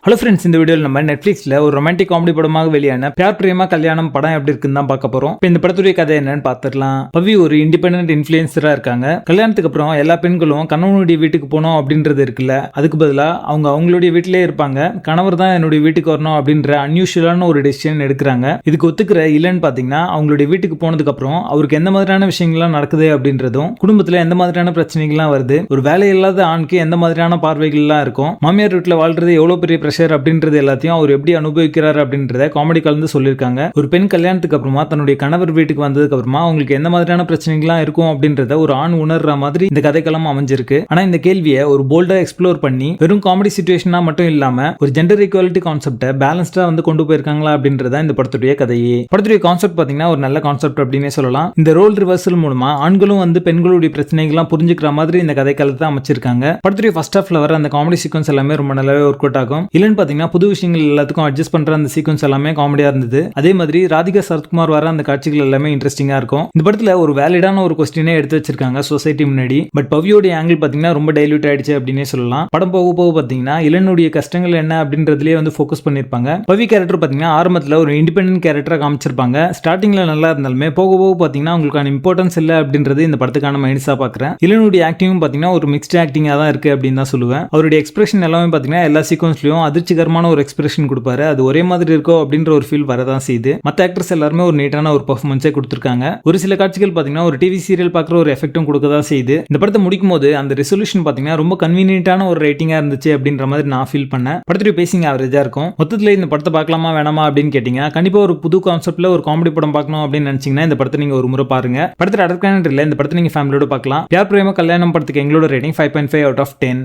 Hello friends, இந்த வீடியோவில் நம்ம நெட்ஃப்ளிக்ஸில் ஒரு ரொமான்டிக் காமெடி படமாக வெளியான பியார் பிரேமா கல்யாணம் படம் எப்படி இருக்குன்னு தான் பார்க்க போகிறோம். இப்போ இந்த படத்துடைய கதை என்னன்னு பார்த்துடலாம். பவி ஒரு இண்டிபெண்டன்ட் இன்ஃப்ளூயன்சராக இருக்காங்க. கல்யாணத்துக்கு அப்புறம் எல்லா பெண்களும் கணவனுடைய வீட்டுக்கு போனோம் அப்படின்றது இருக்குல்ல, அதுக்கு பதிலாக அவங்க அவங்களுடைய வீட்டிலே இருப்பாங்க. கணவர் தான் என்னுடைய வீட்டுக்கு வரணும் அப்படின்ற அன்யூஷுவலான ஒரு டெசிஷன் எடுக்கிறாங்க. இதுக்கு ஒத்துக்கிற இல்லைன்னு பார்த்தீங்கன்னா அவங்களுடைய வீட்டுக்கு போனதுக்கு அப்புறம் அவருக்கு எந்த மாதிரியான விஷயங்கள்லாம் நடக்குது அப்படின்றதும், குடும்பத்தில் எந்த மாதிரியான பிரச்சனைகள்லாம் வருது, ஒரு வேலை இல்லாத ஆணுக்கு எந்த மாதிரியான பார்வைகள்லாம் இருக்கும், மாமியார் வீட்டில் வாழ்றது எவ்வளோ பெரிய அப்படின்றது எல்லாத்தையும் அவர் எப்படி அனுபவிக்கிறார் அப்படின்றத காமெடி கலந்து சொல்லியிருக்காங்க. ஒரு பெண் கல்யாணத்துக்கு அப்புறமா தன்னுடைய கணவர் வீட்டுக்கு வந்ததுக்கு அப்புறமா அவங்களுக்கு எந்த மாதிரியான பிரச்சனைகள்லாம் இருக்கும் அப்படின்றத ஒரு ஆண் உணர்ற மாதிரி இந்த கதைக்களம் அமைஞ்சிருக்கு. ஆனா இந்த கேள்வியை ஒரு போல்டா எக்ஸ்ப்ளோர் பண்ணி வெறும் காமெடி சிச்சுவேஷனா மட்டும் இல்லாம ஒரு ஜெண்டர் ஈக்குவாலிட்டி கான்செப்டை பேலன்ஸ்டா வந்து கொண்டு போயிருக்காங்களா அப்படின்றத இந்த படத்துடைய கதையே. படத்துடைய கான்செப்ட் பாத்தீங்கன்னா ஒரு நல்ல கான்செப்ட் அப்படின்னே சொல்லலாம். இந்த ரோல் ரிவர்சல் மூலமா ஆண்களும் வந்து பெண்களுடைய பிரச்சனைகள்லாம் புரிஞ்சுக்கிற மாதிரி இந்த கதைக்களத்தை அமைச்சிருக்காங்க. படத்துடைய ஃபர்ஸ்ட் ஹாஃப்ல வர அந்த காமெடி சீக்வன்ஸ் எல்லாமே ரொம்ப நல்லாவே ஒர்க் அவுட் ஆகும். பாத்தீங்கன்னா புது விஷயங்கள் எல்லாத்துக்கும் அட்ஜஸ்ட் பண்ற அந்த சீக்வன்ஸ் எல்லாமே காமெடியா இருந்தது. அதே மாதிரி ராதிகா சரத்குமார் வர அந்த காட்சிகள் எல்லாமே இன்ட்ரெஸ்டிங்கா இருக்கும். இந்த படத்துல ஒரு வேலிடான ஒரு கொஸ்டினே எடுத்து வச்சிருக்காங்க சொசைட்டி முன்னாடி. பட் பவியோட ஆங்கிள் பாத்தீங்கன்னா ரொம்ப டைல்யூட் ஆயிடுச்சு அப்படின்னே சொல்லலாம். படம் போக போக பாத்தீங்கன்னா இளனுடைய கஷ்டங்கள் என்ன அப்படின்றதுலயே வந்து ஃபோக்கஸ் பண்ணிருப்பாங்க. பவி கேரக்டர் பாத்தீங்கன்னா ஆரம்பத்துல ஒரு இண்டிபெண்டன்ட் கேரக்டரா காமிச்சிருப்பாங்க. ஸ்டார்டிங்ல நல்லா இருந்தாலுமே போக போக பாத்தீங்கன்னா உங்களுக்கான இம்பார்ட்டன்ஸ் இல்ல அப்படின்றது இந்த படத்துக்கான மைனஸா பாக்குறேன். இளனுடைய ஆக்டிங்கும் பாத்தீங்கன்னா ஒரு மிக்ஸ்ட் ஆக்டிங்கா தான் இருக்கு அப்படின்னு தான் சொல்லுவேன். அவருடைய எக்ஸ்பிரஷன் எல்லாமே பாத்தீங்கன்னா எல்லா சீக்வன்ஸ்லயும் அதிர்ச்சிகரமான ஒரு எக்ஸ்பிரஷன் கொடுப்பாரு. அது ஒரே மாதிரி இருக்கோ அப்படின்ற ஒரு ஃபீல் வரதான் செய்யுது. மற்ற ஆக்டர்ஸ் எல்லாருமே ஒரு நீட்டான ஒரு பெர்ஃபார்மன்ஸே கொடுத்திருக்காங்க. ஒரு சில காட்சிகள் பாத்தீங்கன்னா ஒரு டிவி சீரியல் பார்க்குற ஒரு எஃபெக்டும் கொடுக்கதான் செய்யுது. இந்த படத்தை முடிக்கும் போது அந்த ரெசல்யூஷன் பாத்தீங்கன்னா ரொம்ப கன்வீனியன்ட்டான ஒரு ரைட்டிங்கா இருந்துச்சு அப்படின்ற மாதிரி நான் ஃபீல் பண்ணேன். படத்துடைய பேசிங் ஆவரேஜா இருக்கும். மொத்தத்தில் இந்த படத்தை பார்க்கலாமா வேணாமா அப்படின்னு கேட்டீங்க, கண்டிப்பா ஒரு புது கான்செப்ட்ல ஒரு காமெடி படம் பார்க்கணும் அப்படின்னு நினைச்சீங்கன்னா இந்த படத்தை நீங்க ஒரு முறை பாருங்க. படத்துல அடர்கான இல்ல, இந்த படத்தை நீங்க ஃபேமிலியோட பார்க்கலாம். பியார் பிரேமா கல்யாணம் படத்துக்கு எங்களோட ரேட்டிங் 5.5 out of 10.